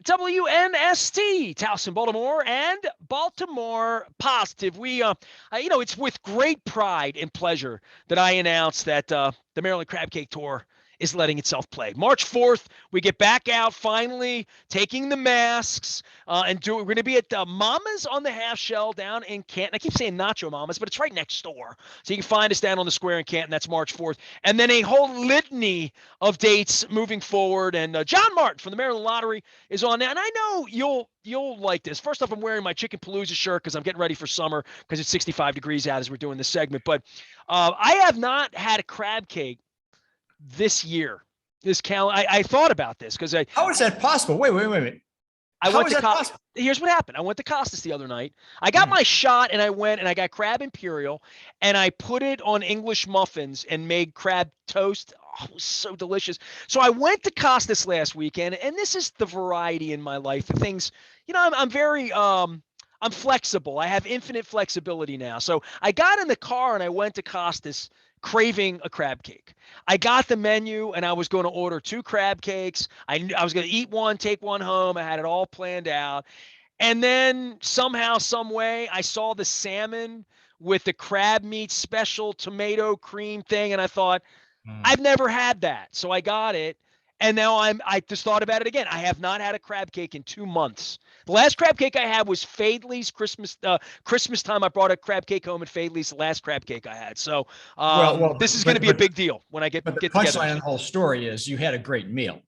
WNST, Towson, Baltimore, and Baltimore Positive. It's with great pride and pleasure that I announce that the Maryland Crab Cake Tour is letting itself play. March 4th, we get back out finally, taking the masks, we're going to be at Mama's on the Half Shell down in Canton. I keep saying Nacho Mama's, but it's right next door. So you can find us down on the square in Canton. That's March 4th. And then a whole litany of dates moving forward. And John Martin from the Maryland Lottery is on now. And I know you'll like this. First off, I'm wearing my Chicken Palooza shirt because I'm getting ready for summer because it's 65 degrees out as we're doing this segment. But I have not had a crab cake this year, I thought about this because how is that possible? Wait a minute. Here's what happened. I went to Costas the other night. I got my shot and I went and I got crab imperial and I put it on English muffins and made crab toast. Oh, it was so delicious. So I went to Costas last weekend, and this is the variety in my life. The things, I'm very I'm flexible. I have infinite flexibility now. So I got in the car and I went to Costas craving a crab cake. I got the menu and I was going to order 2 crab cakes. I was going to eat one, take one home. I had it all planned out. And then somehow, some way, I saw the salmon with the crab meat special tomato cream thing. And I thought, I've never had that. So I got it. And now I just thought about it again. I have not had a crab cake in 2 months. The last crab cake I had was Fadley's Christmas time. I brought a crab cake home at Fadley's, the last crab cake I had. So this is going to be a big deal when I get together. But the punchline of the whole story is you had a great meal.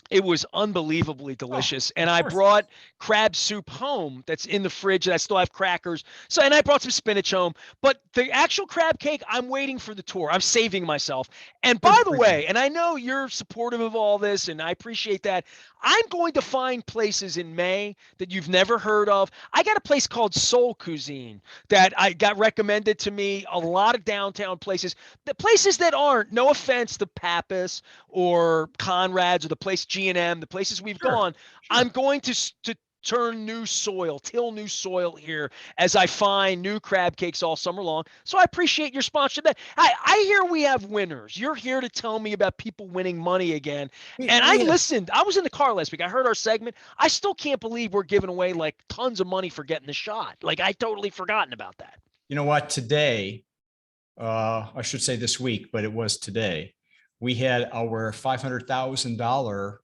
It was unbelievably delicious. And I brought crab soup home that's in the fridge. And I still have crackers. And I brought some spinach home. But the actual crab cake, I'm waiting for the tour. I'm saving myself. And by the way, and I know you're supportive of all this, and I appreciate that, I'm going to find places in May that you've never heard of. I got a place called Soul Cuisine that I got recommended to me, a lot of downtown places. The places that aren't, no offense to Pappas or Conrad's or the place G&M, the places we've gone, I'm going to turn new soil, till new soil here as I find new crab cakes all summer long. So I appreciate your sponsorship. I hear we have winners. You're here to tell me about people winning money again. And I listened. I was in the car last week. I heard our segment. I still can't believe we're giving away like tons of money for getting the shot. Like I totally forgotten about that. You know what? Today, I should say this week, but it was today, we had our $500,000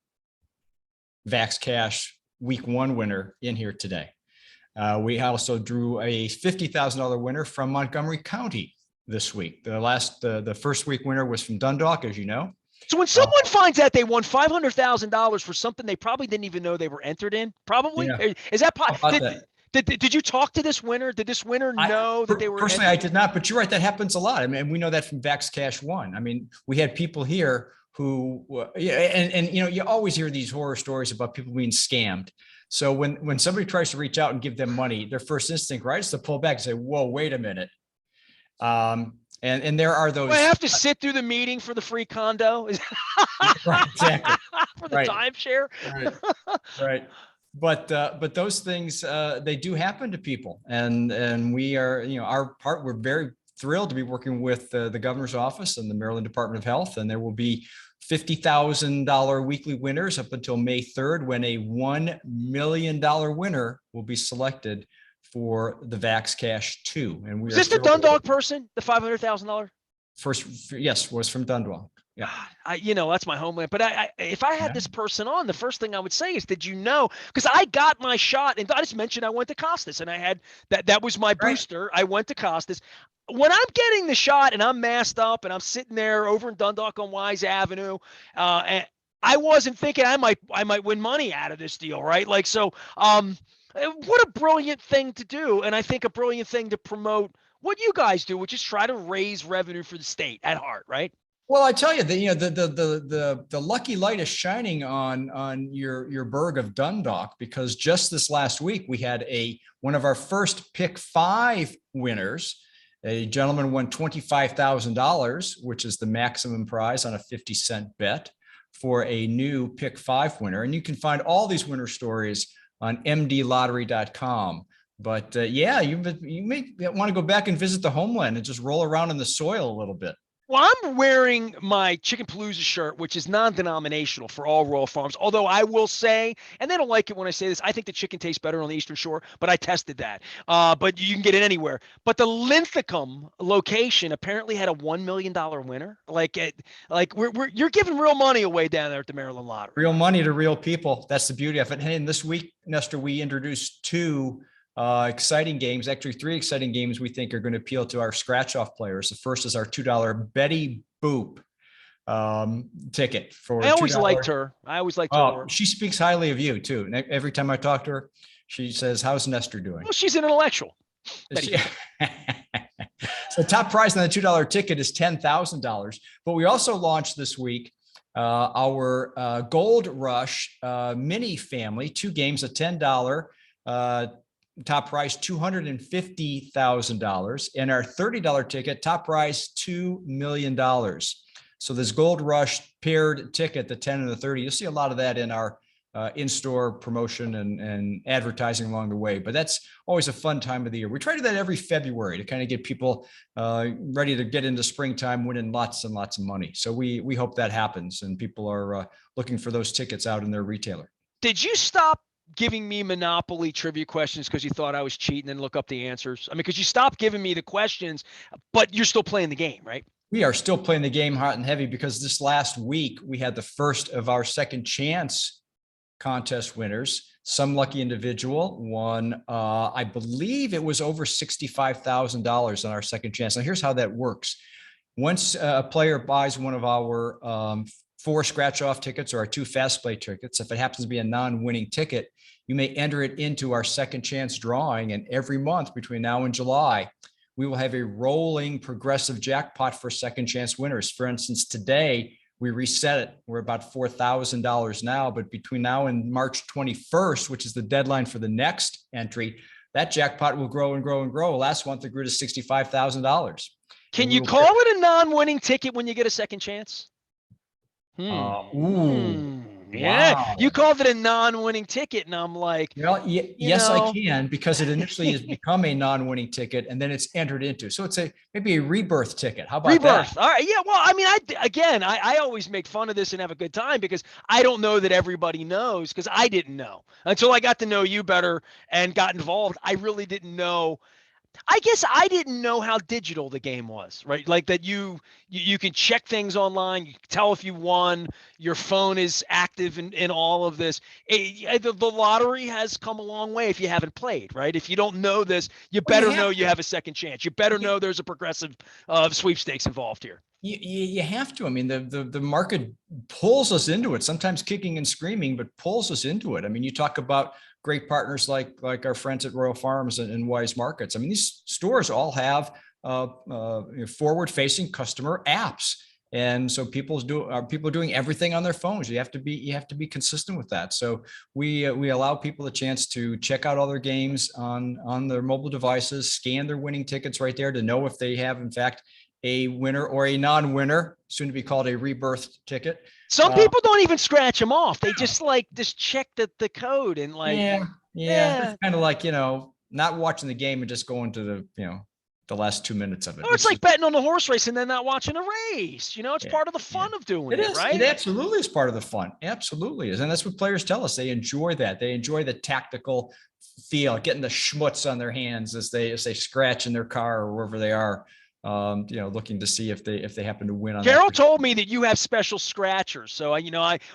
Vax Cash week 1 winner in here today. We also drew a $50,000 winner from Montgomery County this week. The first week winner was from Dundalk, as you know. So when someone finds out they won $500,000 for something they probably didn't even know they were entered in, probably is that possible? Did you talk to this winner? Did this winner know that they were? Personally, I did not, but you're right. That happens a lot. I mean, we know that from Vax Cash 1. I mean, we had people here who, and you always hear these horror stories about people being scammed. So when somebody tries to reach out and give them money, their first instinct, right, is to pull back and say, "Whoa, wait a minute." And there are those. Do I have to sit through the meeting for the free condo? Right, exactly. For the timeshare. Right. But those things they do happen to people, and we are, our part. We're very thrilled to be working with the governor's office and the Maryland Department of Health, and there will be $50,000 weekly winners up until May 3rd, when a $1 million winner will be selected for the Vax Cash 2. And we is this the Dundalk person, the $500,000? First, yes, was from Dundalk. Yeah, that's my homeland. But if I had this person on, the first thing I would say is, did you know? Because I got my shot, and I just mentioned I went to Costas, and I had that was my booster. I went to Costas. When I'm getting the shot and I'm masked up and I'm sitting there over in Dundalk on Wise Avenue, and I wasn't thinking I might win money out of this deal, right? Like, so, what a brilliant thing to do, and I think a brilliant thing to promote what you guys do, which is try to raise revenue for the state at heart, right? Well, I tell you that the lucky light is shining on your burg of Dundalk, because just this last week we had one of our first pick 5 winners. A gentleman won $25,000, which is the maximum prize on a 50-cent bet for a new pick 5 winner. And you can find all these winner stories on mdlottery.com. But you may want to go back and visit the homeland and just roll around in the soil a little bit. Well, I'm wearing my Chicken Palooza shirt, which is non-denominational for all Royal Farms. Although I will say, and they don't like it when I say this, I think the chicken tastes better on the Eastern Shore, but I tested that. But you can get it anywhere. But the Linthicum location apparently had a $1 million winner. You're giving real money away down there at the Maryland Lottery. Real money to real people. That's the beauty of it. And this week, Nestor, we introduced two exciting games, actually three exciting games we think are going to appeal to our scratch-off players. The first is our $2 Betty Boop ticket for I always $2. liked her. I always liked her. Oh, she speaks highly of you too. And every time I talk to her, she says, "How's Nestor doing?" Well, she's an intellectual. She, so top prize on the $2 ticket is $10,000. But we also launched this week our Gold Rush mini family, two games, a $10 top prize $250,000, and our $30 ticket top prize $2 million. So this Gold Rush paired ticket, the 10 and the 30, you'll see a lot of that in our in-store promotion and advertising along the way. But that's always a fun time of the year. We try to do that every February to kind of get people ready to get into springtime, winning lots and lots of money. So we hope that happens and people are looking for those tickets out in their retailer. Did you stop giving me Monopoly trivia questions because you thought I was cheating and look up the answers? I mean, because you stopped giving me the questions, but you're still playing the game, right? We are still playing the game hot and heavy because this last week we had the first of our second chance contest winners. Some lucky individual won, I believe it was over $65,000 on our second chance. Now here's how that works. Once a player buys one of our 4 scratch-off tickets or our 2 fast play tickets, if it happens to be a non-winning ticket, you may enter it into our second chance drawing. And every month between now and July, we will have a rolling progressive jackpot for second chance winners. For instance, today we reset it. We're about $4,000 now, but between now and March 21st, which is the deadline for the next entry, that jackpot will grow and grow and grow. Last month it grew to $65,000. Can you call it a non-winning ticket when you get a second chance? Yeah, wow. you called it a non-winning ticket, and I'm like, well, yes, I can, because it initially has become a non-winning ticket, and then it's entered into. So it's maybe a rebirth ticket. How about rebirth? that? All right, yeah. Well, I mean, I always make fun of this and have a good time because I don't know that everybody knows, because I didn't know until I got to know you better and got involved. I really didn't know. I guess I didn't know how digital the game was, right? Like that you can check things online, you can tell if you won, your phone is active in all of this. The lottery has come a long way if you haven't played, right? If you don't know this, you better know you have a second chance. You better know there's a progressive sweepstakes involved here. You have to. I mean, the market pulls us into it, sometimes kicking and screaming, but pulls us into it. I mean, you talk about great partners like our friends at Royal Farms and Wise Markets. I mean, these stores all have forward-facing customer apps, and so people are doing everything on their phones. You have to be consistent with that. So we allow people a chance to check out all their games on their mobile devices, scan their winning tickets right there to know if they have in fact a winner or a non-winner, soon to be called a rebirth ticket. Some people don't even scratch them off. They just check the code and yeah. It's kind of like, not watching the game and just going to the last 2 minutes of it. Oh, it's like betting on the horse race and then not watching a race. It's part of the fun of doing it, right? It absolutely is part of the fun. Absolutely is. And that's what players tell us. They enjoy that. They enjoy the tactical feel, getting the schmutz on their hands as they scratch in their car or wherever they are. Looking to see if they happen to win on Carol told me that you have special scratchers. So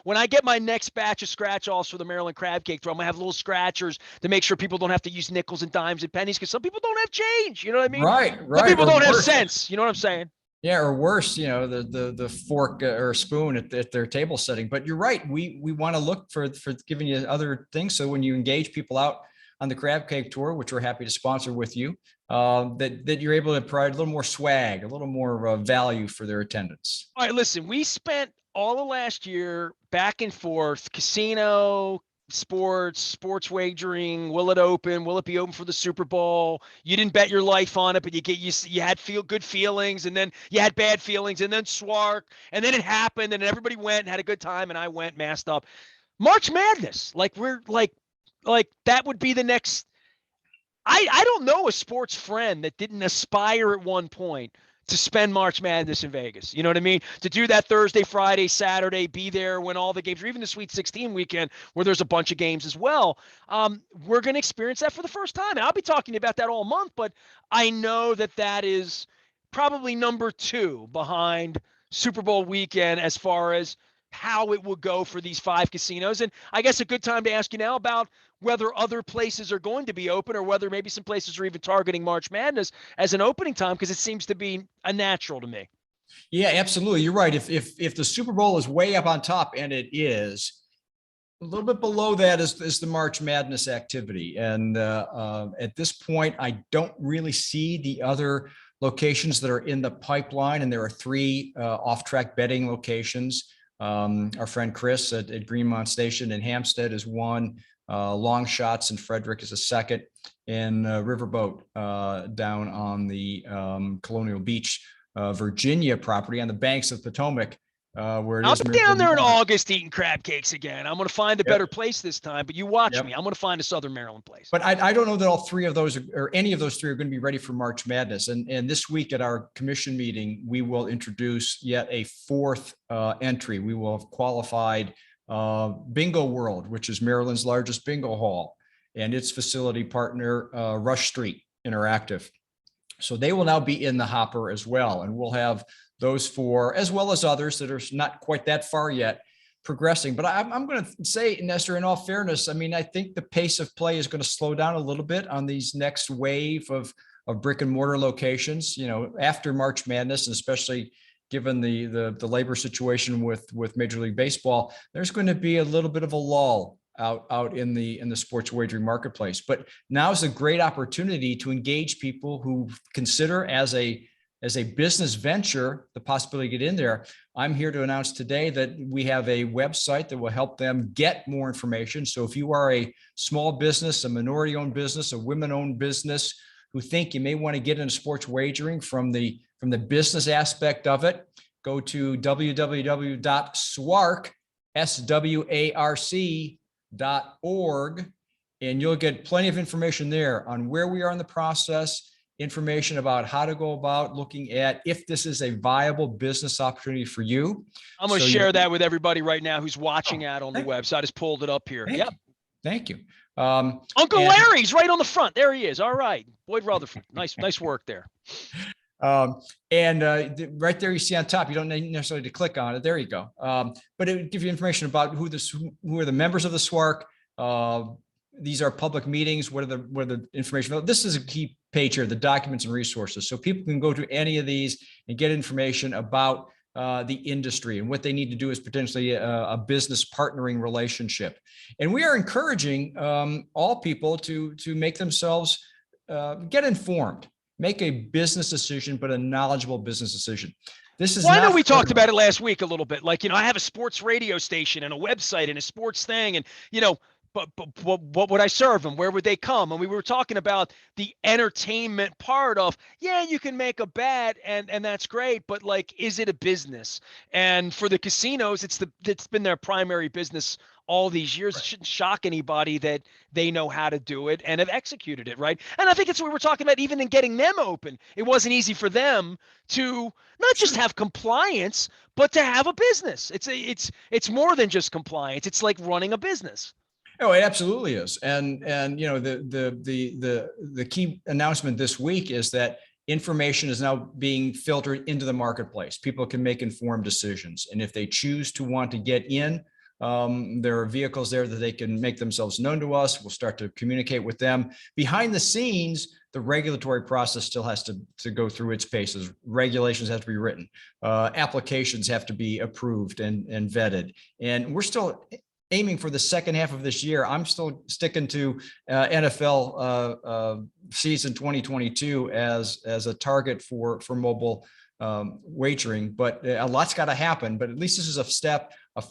when I get my next batch of scratch offs for the Maryland Crab Cake Throw, I'm gonna have little scratchers to make sure people don't have to use nickels and dimes and pennies, because some people don't have change. You know what I mean? Right. Some people don't have sense. You know what I'm saying? Yeah, or worse, the fork or spoon at their table setting. But you're right. We want to look for giving you other things. So when you engage people out on the Crab Cake Tour, which we're happy to sponsor with you, that you're able to provide a little more swag, a little more value for their attendance. All right, listen, we spent all of last year back and forth, casino, sports wagering. Will it open? Will it be open for the Super Bowl? You didn't bet your life on it, but you had good feelings, and then you had bad feelings, and then Swark, and then it happened, and everybody went and had a good time, and I went masked up. March Madness, we're like that would be the next. I don't know a sports friend that didn't aspire at one point to spend March Madness in Vegas. You know what I mean? To do that Thursday, Friday, Saturday, be there when all the games, or even the Sweet 16 weekend where there's a bunch of games as well. We're going to experience that for the first time. And I'll be talking about that all month, but I know that is probably number 2 behind Super Bowl weekend as far as how it will go for these 5 casinos. And I guess a good time to ask you now about whether other places are going to be open or whether maybe some places are even targeting March Madness as an opening time, because it seems to be a natural to me. Yeah, absolutely. You're right. If the Super Bowl is way up on top, and it is, a little bit below that is the March Madness activity. And at this point, I don't really see the other locations that are in the pipeline. And there are 3 off-track betting locations. Our friend Chris at Greenmount Station in Hampstead is one. Long Shots in Frederick is a second, and Riverboat down on the Colonial Beach, Virginia property on the banks of Potomac, where it I'll is. be down there in August eating crab cakes again. I'm going to find a better place this time, but you watch me. I'm going to find a Southern Maryland place. But I don't know that all 3 of those or any of those 3 are going to be ready for March Madness. And this week at our commission meeting, we will introduce yet a 4th entry. We will have qualified Bingo World, which is Maryland's largest bingo hall, and its facility partner, Rush Street Interactive. So they will now be in the hopper as well. And we'll have those 4, as well as others that are not quite that far yet, progressing. But I'm going to say, Nestor, in all fairness, I mean, I think the pace of play is going to slow down a little bit on these next wave of brick and mortar locations, after March Madness, and especially given the labor situation with Major League Baseball, there's going to be a little bit of a lull out in the sports wagering marketplace. But now is a great opportunity to engage people who consider as a business venture the possibility to get in there. I'm here to announce today that we have a website that will help them get more information. So if you are a small business, a minority-owned business, a women-owned business who think you may want to get into sports wagering from the business aspect of it, go to www.swarc.org, and you'll get plenty of information there on where we are in the process, information about how to go about looking at if this is a viable business opportunity for you. I'm going to share that with everybody right now who's watching out on the website. I just pulled it up here. Thank you. Uncle Larry's right on the front. There he is. All right. Boyd Rutherford. Nice work there. Right there you see on top, you don't need necessarily to click on it. There you go. But it would give you information about who are the members of the SWARC. These are public meetings. What are the information? This is a key page here, the documents and resources. So people can go to any of these and get information about the industry, and what they need to do is potentially a business partnering relationship. And we are encouraging all people to make themselves get informed, make a business decision, but a knowledgeable business decision. This is. Well, I know we talked about it last week a little bit. Like, I have a sports radio station and a website and a sports thing, and But what would I serve them? Where would they come? And we were talking about the entertainment part of, you can make a bet and that's great, but like, is it a business? And for the casinos, it's been their primary business all these years. Right. It shouldn't shock anybody that they know how to do it and have executed it, right? And I think it's what we were talking about, even in getting them open. It wasn't easy for them to not just have compliance, but to have a business. It's more than just compliance. It's like running a business. Oh, it absolutely is. And the key announcement this week is that information is now being filtered into the marketplace. People can make informed decisions. And if they choose to want to get in, there are vehicles there that they can make themselves known to us. We'll start to communicate with them. Behind the scenes, the regulatory process still has to go through its paces. Regulations have to be written. Applications have to be approved and vetted. And we're still aiming for the second half of this year. I'm still sticking to NFL season 2022 as a target for mobile wagering, but a lot's got to happen. But at least this is a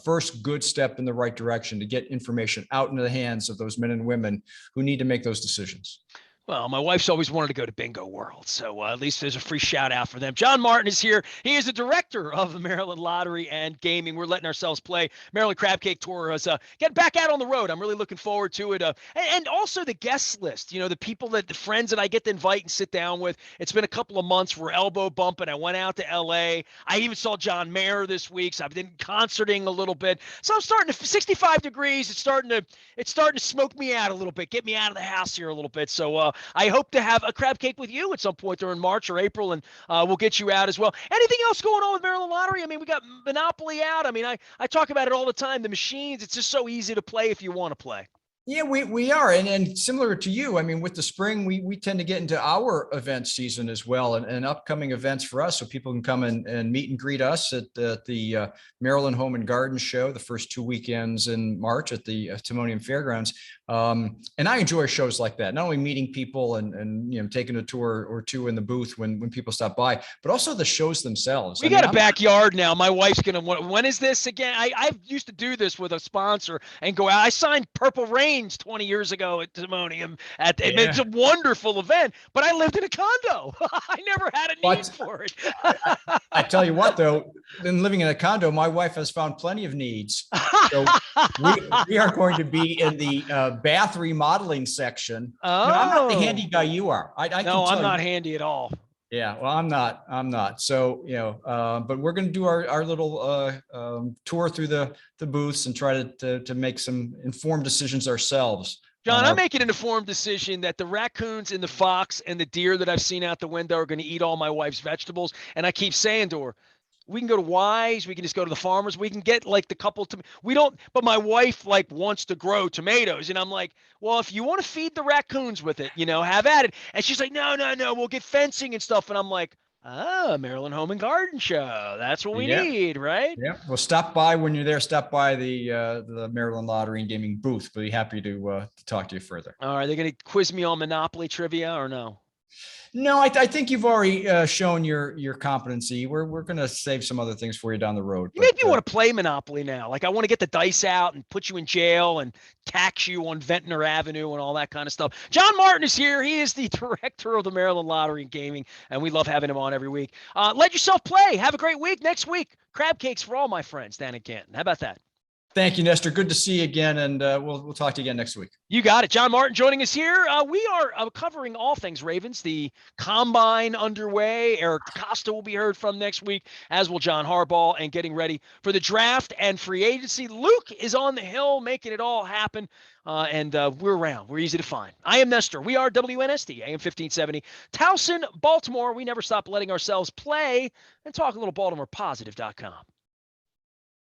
first good step in the right direction to get information out into the hands of those men and women who need to make those decisions. Well, my wife's always wanted to go to Bingo World, so at least there's a free shout out for them. John Martin is here. He is the director of the Maryland Lottery and Gaming. We're letting ourselves play. Maryland Crab Cake Tour is getting back out on the road. I'm really looking forward to it. And also the guest list. The people the friends that I get to invite and sit down with. It's been a couple of months. We're elbow bumping. I went out to L.A. I even saw John Mayer this week, so I've been concerting a little bit. So I'm starting to 65 degrees. It's starting to smoke me out a little bit, get me out of the house here a little bit. So I hope to have a crab cake with you at some point during March or April, and we'll get you out as well. Anything else going on with Maryland Lottery? I mean, we got Monopoly out. I mean, I talk about it all the time. The machines, it's just so easy to play if you want to play. Yeah, we are. And similar to you, I mean, with the spring, we tend to get into our event season as well, and upcoming events for us, so people can come and meet and greet us at the Maryland Home and Garden Show, the first 2 weekends in March at the Timonium Fairgrounds. And I enjoy shows like that, not only meeting people and taking a tour or two in the booth when people stop by, but also the shows themselves. We got a backyard now. My wife's going to, when is this again? I used to do this with a sponsor and go out. I signed Purple Rains 20 years ago at Timonium. It's a wonderful event, but I lived in a condo. I never had a need for it. I tell you what, though, in living in a condo, my wife has found plenty of needs. So we are going to be in the bath remodeling section. Oh. No, I'm not the handy guy you are. No, I'm not handy at all. Yeah, well, I'm not. So, but we're going to do our little tour through the booths and try to make some informed decisions ourselves. John, I'm making an informed decision that the raccoons and the fox and the deer that I've seen out the window are going to eat all my wife's vegetables. And I keep saying to her, we can go to Wise. We can just go to the farmers. We can get like the couple. We don't. But my wife wants to grow tomatoes, and I'm like, well, if you want to feed the raccoons with it, have at it. And she's like, no, we'll get fencing and stuff. And I'm like, Maryland Home and Garden Show. That's what we need, right? Yeah. Well, stop by when you're there. Stop by the Maryland Lottery and Gaming booth. We'll be happy to talk to you further. All right. They're going to quiz me on Monopoly trivia or no? No, I think you've already shown your competency. We're going to save some other things for you down the road. You make me want to play Monopoly now. Like I want to get the dice out and put you in jail and tax you on Ventnor Avenue and all that kind of stuff. John Martin is here. He is the director of the Maryland Lottery and Gaming, and we love having him on every week. Let yourself play. Have a great week. Next week, crab cakes for all my friends down in Canton. How about that? Thank you, Nestor. Good to see you again, and we'll talk to you again next week. You got it. John Martin joining us here. We are covering all things Ravens. The combine underway. Eric DeCosta will be heard from next week, as will John Harbaugh, and getting ready for the draft and free agency. Luke is on the hill, making it all happen, and we're around. We're easy to find. I am Nestor. We are WNST, AM 1570, Towson, Baltimore. We never stop letting ourselves play and talk a little BaltimorePositive.com.